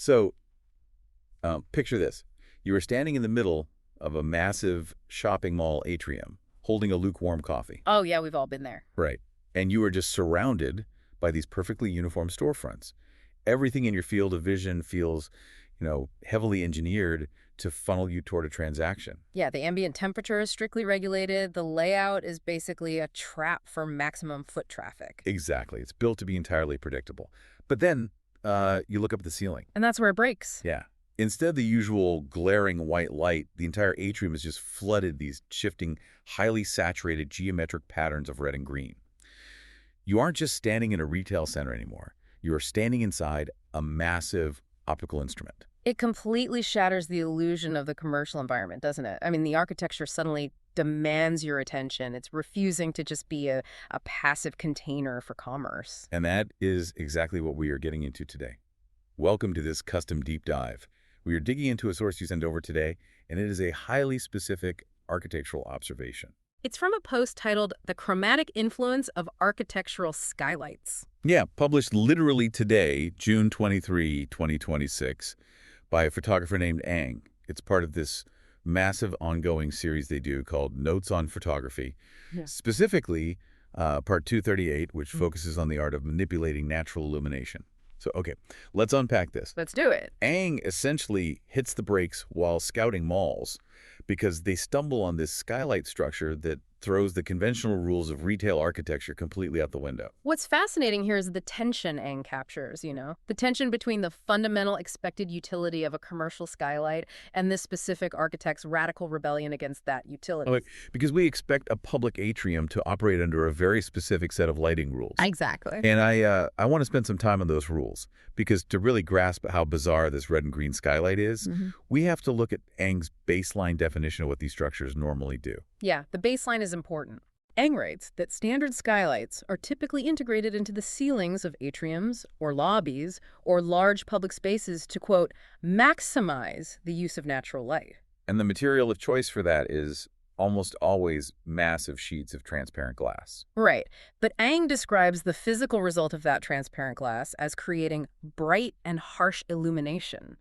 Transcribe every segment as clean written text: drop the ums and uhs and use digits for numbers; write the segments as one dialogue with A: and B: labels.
A: So picture this. You are standing in the middle of a massive shopping mall atrium, holding a lukewarm coffee.
B: Oh, yeah, we've all been there.
A: Right. And you are just surrounded by these perfectly uniform storefronts. Everything in your field of vision feels, heavily engineered to funnel you toward a transaction.
B: Yeah, the ambient temperature is strictly regulated. The layout is basically a trap for maximum foot traffic.
A: Exactly. It's built to be entirely predictable. But then you look up at the ceiling.
B: And that's where it breaks.
A: Yeah. Instead of the usual glaring white light, the entire atrium is just flooded these shifting, highly saturated geometric patterns of red and green. You aren't just standing in a retail center anymore. You are standing inside a massive optical instrument.
B: It completely shatters the illusion of the commercial environment, doesn't it? I mean, the architecture suddenly demands your attention. It's refusing to just be a passive container for commerce.
A: And that is exactly what we are getting into today. Welcome to this custom deep dive. We are digging into a source you sent over today, and it is a highly specific architectural observation.
B: It's from a post titled The Chromatic Influence of Architectural Skylights.
A: Yeah, published literally today, June 23, 2026, by a photographer named Ang. It's part of this massive ongoing series they do called Notes on Photography.
B: Yeah.
A: Specifically, part 238, which focuses on the art of manipulating natural illumination. So, okay, let's unpack this.
B: Let's do it.
A: Ang essentially hits the brakes while scouting malls because they stumble on this skylight structure that throws the conventional rules of retail architecture completely out the window.
B: What's fascinating here is the tension Ang captures, the tension between the fundamental expected utility of a commercial skylight and this specific architect's radical rebellion against that utility.
A: Like, because we expect a public atrium to operate under a very specific set of lighting rules.
B: Exactly.
A: And I want to spend some time on those rules because to really grasp how bizarre this red and green skylight is, we have to look at Ang's baseline definition of what these structures normally do.
B: Yeah, the baseline is important. Ang writes that standard skylights are typically integrated into the ceilings of atriums or lobbies or large public spaces to, quote, maximize the use of natural light.
A: And the material of choice for that is almost always massive sheets of transparent glass.
B: Right. But Ang describes the physical result of that transparent glass as creating bright and harsh illumination.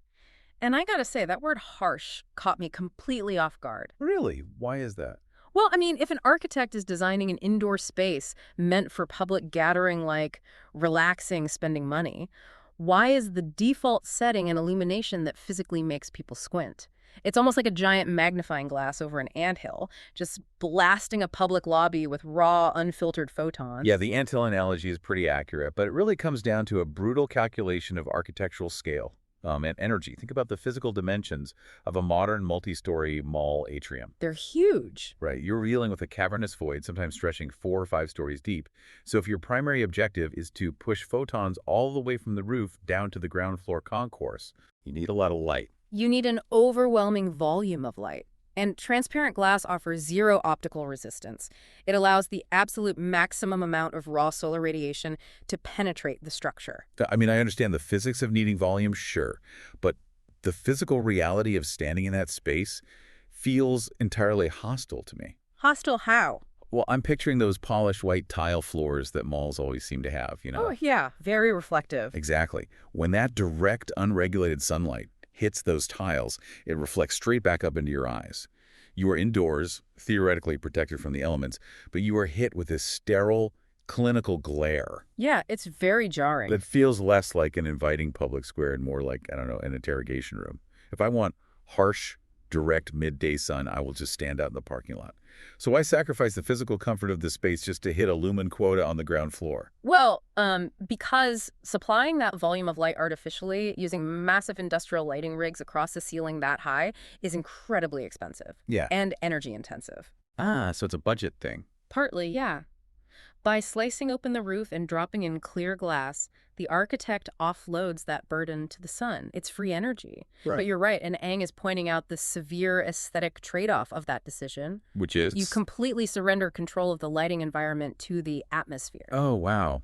B: And I gotta say, that word harsh caught me completely off guard.
A: Really? Why is that?
B: Well, I mean, if an architect is designing an indoor space meant for public gathering like relaxing, spending money, why is the default setting an illumination that physically makes people squint? It's almost like a giant magnifying glass over an anthill, just blasting a public lobby with raw, unfiltered photons.
A: Yeah, the anthill analogy is pretty accurate, but it really comes down to a brutal calculation of architectural scale. And energy. Think about the physical dimensions of a modern multi-story mall atrium.
B: They're huge.
A: Right. You're dealing with a cavernous void, sometimes stretching 4 or 5 stories deep. So if your primary objective is to push photons all the way from the roof down to the ground floor concourse, you need a lot of light.
B: You need an overwhelming volume of light. And transparent glass offers zero optical resistance. It allows the absolute maximum amount of raw solar radiation to penetrate the structure.
A: I mean, I understand the physics of needing volume, sure, but the physical reality of standing in that space feels entirely hostile to me.
B: Hostile how?
A: Well, I'm picturing those polished white tile floors that malls always seem to have,
B: Oh, yeah, very reflective.
A: Exactly. When that direct, unregulated sunlight hits those tiles, it reflects straight back up into your eyes. You are indoors, theoretically protected from the elements, but you are hit with this sterile, clinical glare.
B: Yeah, it's very jarring.
A: That feels less like an inviting public square and more like, I don't know, an interrogation room. If I want harsh, direct midday sun, I will just stand out in the parking lot. So why sacrifice the physical comfort of the space just to hit a lumen quota on the ground floor?
B: Well, because supplying that volume of light artificially using massive industrial lighting rigs across the ceiling that high is incredibly expensive.
A: Yeah.
B: And energy intensive.
A: Ah, so it's a budget thing.
B: Partly, yeah. By slicing open the roof and dropping in clear glass, the architect offloads that burden to the sun. It's free energy.
A: Right.
B: But you're right, and Ang is pointing out the severe aesthetic trade-off of that decision.
A: Which is?
B: You completely surrender control of the lighting environment to the atmosphere.
A: Oh, wow.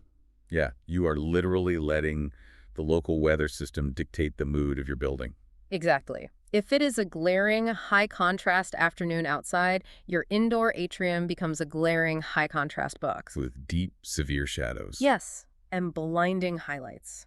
A: Yeah, you are literally letting the local weather system dictate the mood of your building.
B: Exactly. If it is a glaring, high-contrast afternoon outside, your indoor atrium becomes a glaring, high-contrast box.
A: With deep, severe shadows.
B: Yes, and blinding highlights.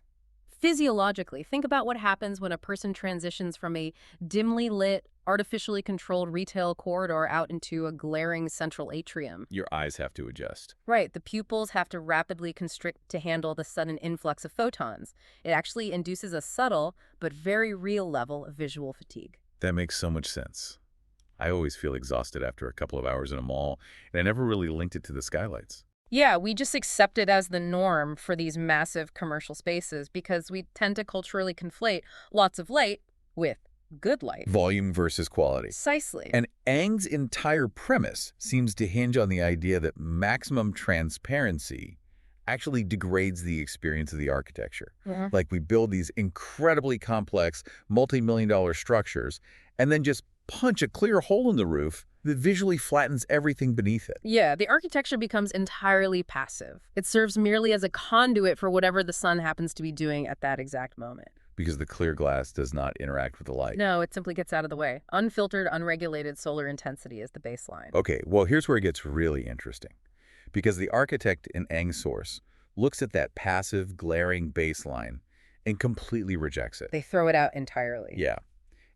B: Physiologically, think about what happens when a person transitions from a dimly lit, artificially controlled retail corridor out into a glaring central atrium.
A: Your eyes have to adjust.
B: Right, the pupils have to rapidly constrict to handle the sudden influx of photons. It actually induces a subtle but very real level of visual fatigue.
A: That makes so much sense. I always feel exhausted after a couple of hours in a mall, and I never really linked it to the skylights.
B: Yeah, we just accept it as the norm for these massive commercial spaces because we tend to culturally conflate lots of light with good light.
A: Volume versus quality.
B: Precisely.
A: And Eng's entire premise seems to hinge on the idea that maximum transparency actually degrades the experience of the architecture. Like we build these incredibly complex, multi-million-dollar structures and then just punch a clear hole in the roof that visually flattens everything beneath it.
B: Yeah, the architecture becomes entirely passive. It serves merely as a conduit for whatever the sun happens to be doing at that exact moment.
A: Because the clear glass does not interact with the light.
B: No, it simply gets out of the way. Unfiltered, unregulated solar intensity is the baseline.
A: Okay, well, here's where it gets really interesting. Because the architect in Eng's source looks at that passive, glaring baseline and completely rejects it.
B: They throw it out entirely.
A: Yeah.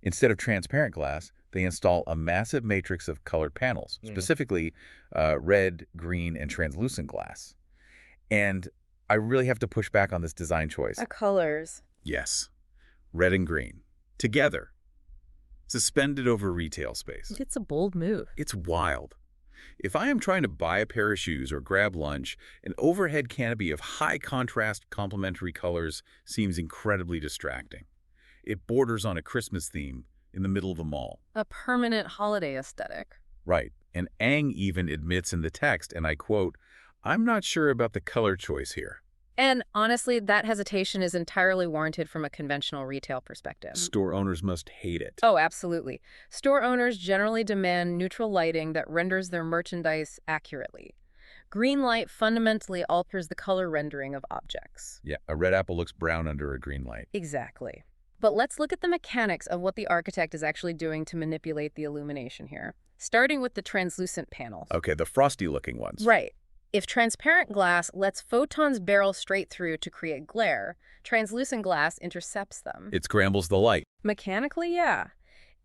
A: Instead of transparent glass, they install a massive matrix of colored panels, specifically red, green, and translucent glass. And I really have to push back on this design choice.
B: The colors.
A: Yes. Red and green. Together. Suspended over retail space.
B: It's a bold move.
A: It's wild. If I am trying to buy a pair of shoes or grab lunch, an overhead canopy of high-contrast complementary colors seems incredibly distracting. It borders on a Christmas theme in the middle of a mall.
B: A permanent holiday aesthetic.
A: Right. And Eng even admits in the text, and I quote, "I'm not sure about the color choice here."
B: And honestly, that hesitation is entirely warranted from a conventional retail perspective.
A: Store owners must hate it.
B: Oh, absolutely. Store owners generally demand neutral lighting that renders their merchandise accurately. Green light fundamentally alters the color rendering of objects.
A: Yeah, a red apple looks brown under a green light.
B: Exactly. But let's look at the mechanics of what the architect is actually doing to manipulate the illumination here, starting with the translucent panels.
A: Okay, the frosty-looking ones.
B: Right. If transparent glass lets photons barrel straight through to create glare, translucent glass intercepts them.
A: It scrambles the light.
B: Mechanically, yeah.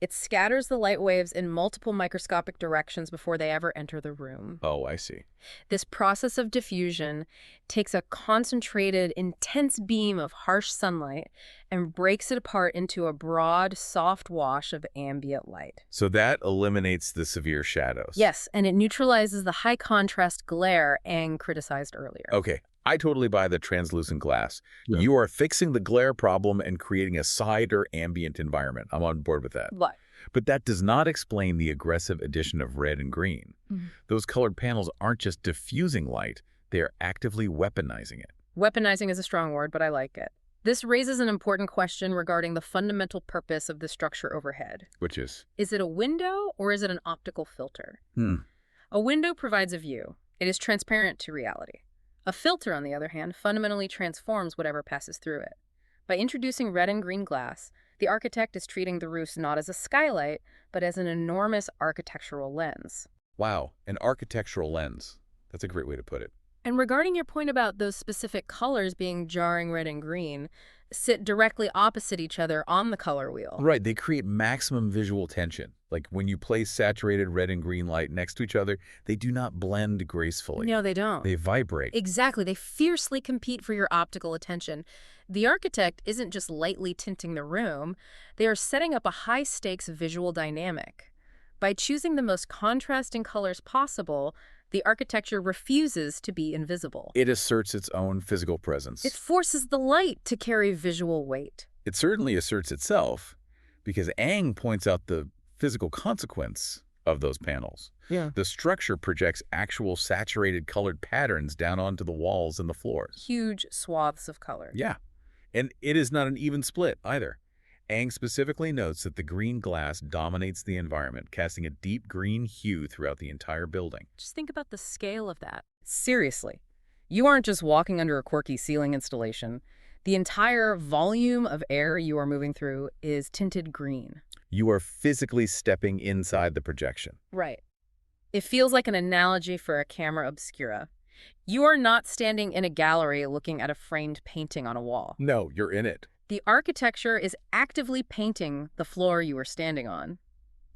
B: It scatters the light waves in multiple microscopic directions before they ever enter the room.
A: Oh, I see.
B: This process of diffusion takes a concentrated, intense beam of harsh sunlight and breaks it apart into a broad, soft wash of ambient light.
A: So that eliminates the severe shadows.
B: Yes, and it neutralizes the high-contrast glare Eng criticized earlier.
A: Okay, I totally buy the translucent glass.
C: Yeah.
A: You are fixing the glare problem and creating a side or ambient environment. I'm on board with that. But that does not explain the aggressive addition of red and green. Those colored panels aren't just diffusing light, they are actively weaponizing it.
B: Weaponizing is a strong word, but I like it. This raises an important question regarding the fundamental purpose of the structure overhead.
A: Which is?
B: Is it a window or is it an optical filter?
A: Hmm.
B: A window provides a view. It is transparent to reality. A filter, on the other hand, fundamentally transforms whatever passes through it. By introducing red and green glass, the architect is treating the roofs not as a skylight, but as an enormous architectural lens.
A: Wow, an architectural lens. That's a great way to put it.
B: And regarding your point about those specific colors being jarring red and green, sit directly opposite each other on the color wheel.
A: Right, they create maximum visual tension. Like when you place saturated red and green light next to each other, they do not blend gracefully.
B: No, they don't.
A: They vibrate.
B: Exactly. They fiercely compete for your optical attention. The architect isn't just lightly tinting the room. They are setting up a high-stakes visual dynamic. By choosing the most contrasting colors possible, the architecture refuses to be invisible.
A: It asserts its own physical presence.
B: It forces the light to carry visual weight.
A: It certainly asserts itself, because Eng points out the physical consequence of those panels.
C: Yeah.
A: The structure projects actual saturated colored patterns down onto the walls and the floors.
B: Huge swaths of color.
A: Yeah. And it is not an even split either. Eng specifically notes that the green glass dominates the environment, casting a deep green hue throughout the entire building.
B: Just think about the scale of that. Seriously. You aren't just walking under a quirky ceiling installation. The entire volume of air you are moving through is tinted green.
A: You are physically stepping inside the projection.
B: Right. It feels like an analogy for a camera obscura. You are not standing in a gallery looking at a framed painting on a wall.
A: No, you're in it.
B: The architecture is actively painting the floor you are standing on.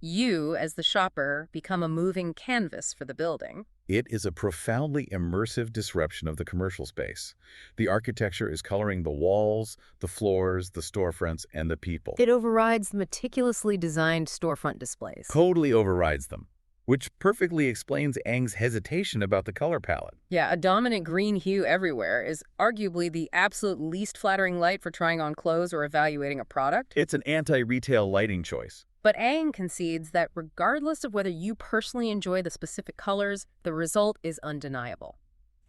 B: You, as the shopper, become a moving canvas for the building.
A: It is a profoundly immersive disruption of the commercial space. The architecture is coloring the walls, the floors, the storefronts, and the people.
B: It overrides the meticulously designed storefront displays.
A: Totally overrides them, which perfectly explains Aang's hesitation about the color palette.
B: Yeah, a dominant green hue everywhere is arguably the absolute least flattering light for trying on clothes or evaluating a product.
A: It's an anti-retail lighting choice.
B: But Aang concedes that regardless of whether you personally enjoy the specific colors, the result is undeniable.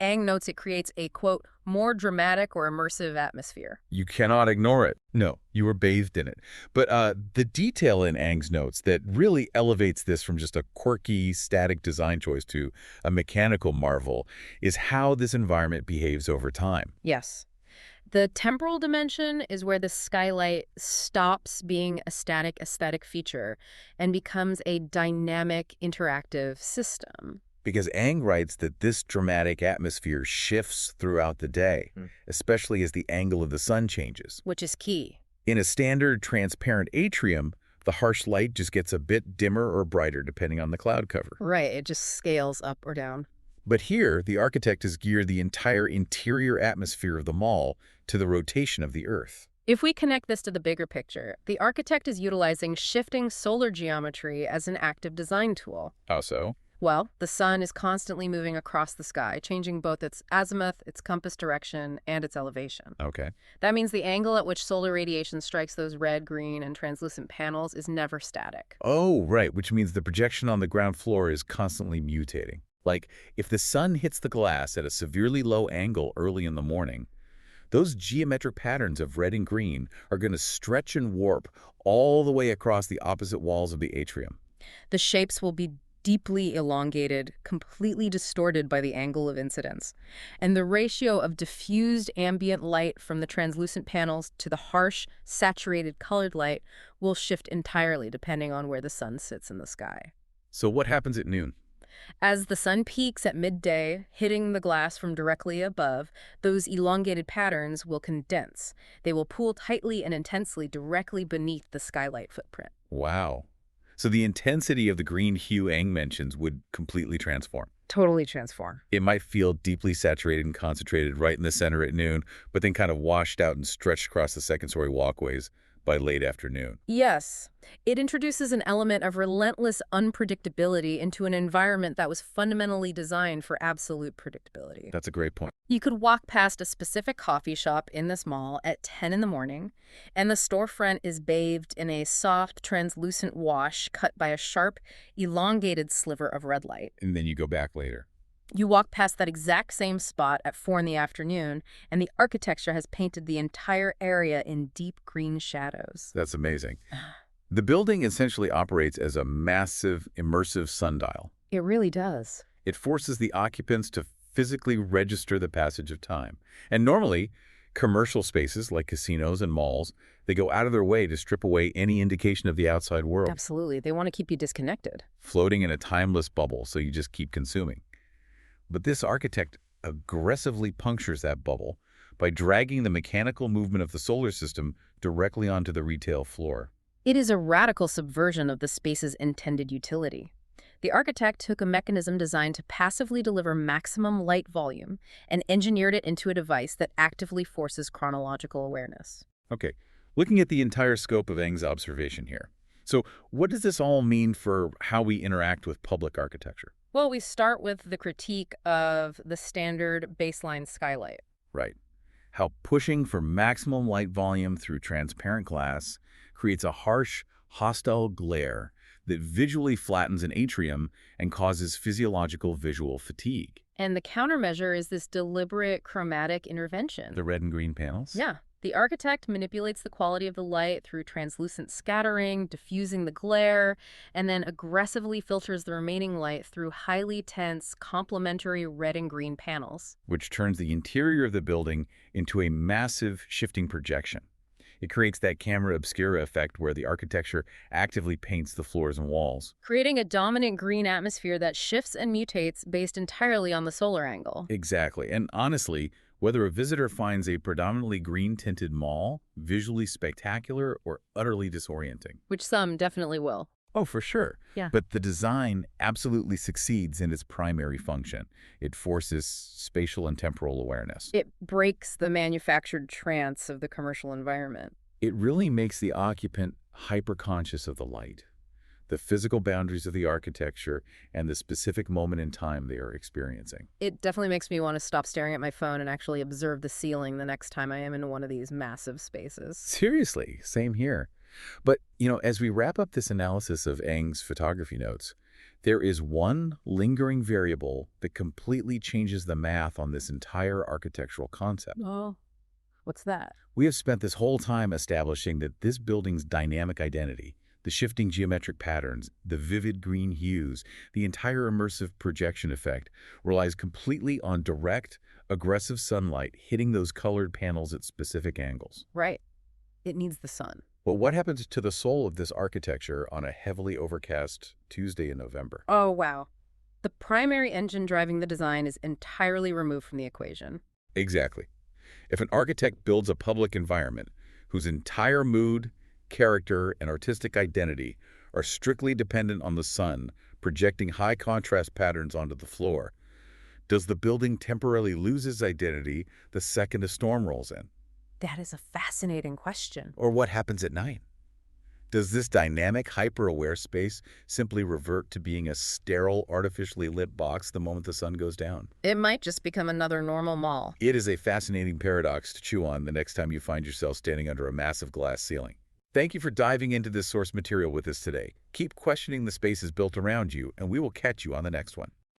B: Aang notes it creates a, quote, more dramatic or immersive atmosphere.
A: You cannot ignore it. No, you were bathed in it. But the detail in Aang's notes that really elevates this from just a quirky, static design choice to a mechanical marvel is how this environment behaves over time.
B: Yes. The temporal dimension is where the skylight stops being a static aesthetic feature and becomes a dynamic, interactive system.
A: Because Aang writes that this dramatic atmosphere shifts throughout the day, especially as the angle of the sun changes.
B: Which is key.
A: In a standard transparent atrium, the harsh light just gets a bit dimmer or brighter depending on the cloud cover.
B: Right, it just scales up or down.
A: But here, the architect has geared the entire interior atmosphere of the mall to the rotation of the Earth.
B: If we connect this to the bigger picture, the architect is utilizing shifting solar geometry as an active design tool.
A: How so?
B: Well, the sun is constantly moving across the sky, changing both its azimuth, its compass direction, and its elevation.
A: Okay.
B: That means the angle at which solar radiation strikes those red, green, and translucent panels is never static.
A: Oh, right, which means the projection on the ground floor is constantly mutating. Like, if the sun hits the glass at a severely low angle early in the morning, those geometric patterns of red and green are going to stretch and warp all the way across the opposite walls of the atrium.
B: The shapes will be deeply elongated, completely distorted by the angle of incidence. And the ratio of diffused ambient light from the translucent panels to the harsh, saturated colored light will shift entirely depending on where the sun sits in the sky.
A: So what happens at noon?
B: As the sun peaks at midday, hitting the glass from directly above, those elongated patterns will condense. They will pool tightly and intensely directly beneath the skylight footprint.
A: Wow. So the intensity of the green hue Aang mentions would completely transform.
B: Totally transform.
A: It might feel deeply saturated and concentrated right in the center at noon, but then kind of washed out and stretched across the second-story walkways by late afternoon.
B: Yes. It introduces an element of relentless unpredictability into an environment that was fundamentally designed for absolute predictability.
A: That's a great point.
B: You could walk past a specific coffee shop in this mall at 10 in the morning, and the storefront is bathed in a soft, translucent wash cut by a sharp, elongated sliver of red light.
A: And then you go back later.
B: You walk past that exact same spot at 4 in the afternoon, and the architecture has painted the entire area in deep green shadows.
A: That's amazing. The building essentially operates as a massive, immersive sundial.
B: It really does.
A: It forces the occupants to physically register the passage of time. And normally, commercial spaces like casinos and malls, they go out of their way to strip away any indication of the outside world.
B: Absolutely. They want to keep you disconnected.
A: Floating in a timeless bubble, so you just keep consuming. But this architect aggressively punctures that bubble by dragging the mechanical movement of the solar system directly onto the retail floor.
B: It is a radical subversion of the space's intended utility. The architect took a mechanism designed to passively deliver maximum light volume and engineered it into a device that actively forces chronological awareness.
A: Okay, looking at the entire scope of Aang's observation here. So what does this all mean for how we interact with public architecture?
B: Well, we start with the critique of the standard baseline skylight.
A: Right. How pushing for maximum light volume through transparent glass creates a harsh, hostile glare that visually flattens an atrium and causes physiological visual fatigue.
B: And the countermeasure is this deliberate chromatic intervention.
A: The red and green panels?
B: Yeah. The architect manipulates the quality of the light through translucent scattering, diffusing the glare, and then aggressively filters the remaining light through highly tense, complementary red and green panels.
A: Which turns the interior of the building into a massive shifting projection. It creates that camera obscura effect where the architecture actively paints the floors and walls.
B: Creating a dominant green atmosphere that shifts and mutates based entirely on the solar angle.
A: Exactly. And honestly, whether a visitor finds a predominantly green-tinted mall visually spectacular or utterly disorienting.
B: Which some definitely will.
A: Oh, for sure.
B: Yeah.
A: But the design absolutely succeeds in its primary function. It forces spatial and temporal awareness.
B: It breaks the manufactured trance of the commercial environment.
A: It really makes the occupant hyper-conscious of the light, the physical boundaries of the architecture, and the specific moment in time they are experiencing.
B: It definitely makes me want to stop staring at my phone and actually observe the ceiling the next time I am in one of these massive spaces.
A: Seriously, same here. But, as we wrap up this analysis of Eng's photography notes, there is one lingering variable that completely changes the math on this entire architectural concept.
B: Oh, what's that?
A: We have spent this whole time establishing that this building's dynamic identity, the shifting geometric patterns, the vivid green hues, the entire immersive projection effect, relies completely on direct, aggressive sunlight hitting those colored panels at specific angles.
B: Right. It needs the sun.
A: But what happens to the soul of this architecture on a heavily overcast Tuesday in November?
B: Oh, wow. The primary engine driving the design is entirely removed from the equation.
A: Exactly. If an architect builds a public environment whose entire mood, character, and artistic identity are strictly dependent on the sun projecting high contrast patterns onto the floor, does the building temporarily lose its identity the second a storm rolls in?
B: That is a fascinating question.
A: Or what happens at night? Does this dynamic, hyper-aware space simply revert to being a sterile, artificially lit box the moment the sun goes down?
B: It might just become another normal mall.
A: It is a fascinating paradox to chew on the next time you find yourself standing under a massive glass ceiling. Thank you for diving into this source material with us today. Keep questioning the spaces built around you, and we will catch you on the next one.